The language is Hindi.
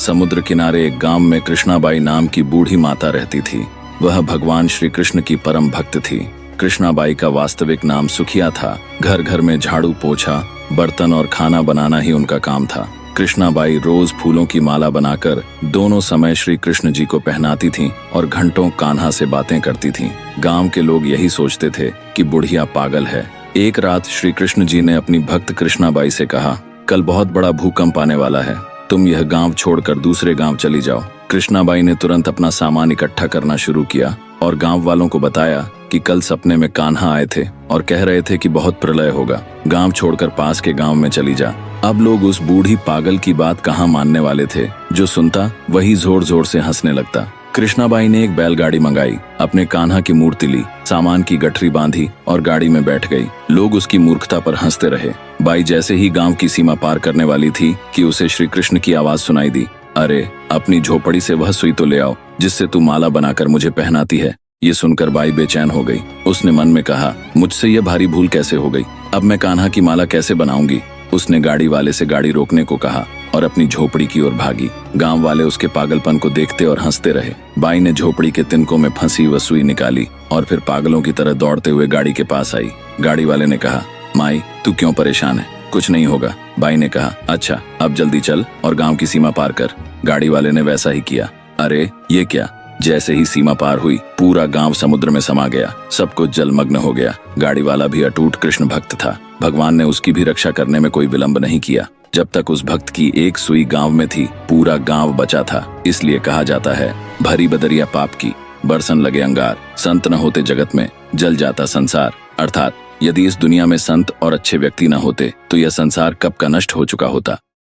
समुद्र किनारे एक गांव में कृष्णाबाई नाम की बूढ़ी माता रहती थी। वह भगवान श्री कृष्ण की परम भक्त थी। कृष्णाबाई का वास्तविक नाम सुखिया था। घर घर में झाड़ू पोछा, बर्तन और खाना बनाना ही उनका काम था। कृष्णाबाई रोज फूलों की माला बनाकर दोनों समय श्री कृष्ण जी को पहनाती थीं और घंटों कान्हा से बातें करती थीं। गांव के लोग यही सोचते थे कि बुढ़िया पागल है। एक रात श्री कृष्ण जी ने अपनी भक्त कृष्णाबाई से कहा, कल बहुत बड़ा भूकंप आने वाला है, तुम यह गांव छोड़कर दूसरे गांव चली जाओ। कृष्णाबाई ने तुरंत अपना सामान इकट्ठा करना शुरू किया और गांव वालों को बताया कि कल सपने में कान्हा आए थे और कह रहे थे कि बहुत प्रलय होगा, गांव छोड़कर पास के गांव में चली जा। अब लोग उस बूढ़ी पागल की बात कहाँ मानने वाले थे। जो सुनता वही जोर जोर से हंसने लगता। कृष्णाबाई ने एक बैलगाड़ी मंगाई, अपने कान्हा की मूर्ति ली, सामान की गठरी बांधी और गाड़ी में बैठ गई। लोग उसकी मूर्खता पर हंसते रहे। बाई जैसे ही गांव की सीमा पार करने वाली थी कि उसे श्री कृष्ण की आवाज सुनाई दी, अरे अपनी झोपड़ी से वह सुई तो ले आओ जिससे तू माला बनाकर मुझे पहनाती है। ये सुनकर बाई बेचैन हो गई। उसने मन में कहा, मुझसे यह भारी भूल कैसे हो गई, अब मैं कान्हा की माला कैसे बनाऊंगी। उसने गाड़ी वाले से गाड़ी रोकने को कहा और अपनी झोपड़ी की ओर भागी। गांव वाले उसके पागलपन को देखते और हंसते रहे। बाई ने झोपड़ी के तिनकों में फंसी वह सुई निकाली और फिर पागलों की तरह दौड़ते हुए गाड़ी के पास आई। गाड़ी वाले ने कहा, माई तू क्यों परेशान है, कुछ नहीं होगा। बाई ने कहा, अच्छा अब जल्दी चल और गांव की सीमा पार कर। गाड़ी वाले ने वैसा ही किया। अरे ये क्या, जैसे ही सीमा पार हुई पूरा गांव समुद्र में समा गया, सब कुछ जलमग्न हो गया। गाड़ी वाला भी अटूट कृष्ण भक्त था। भगवान ने उसकी भी रक्षा करने में कोई विलंब नहीं किया। जब तक उस भक्त की एक सुई गांव में थी, पूरा गांव बचा था। इसलिए कहा जाता है, भरी बदरिया पाप की, बरसन लगे अंगार, संत न होते जगत में, जल जाता संसार। अर्थात यदि इस दुनिया में संत और अच्छे व्यक्ति न होते तो यह संसार कब का नष्ट हो चुका होता।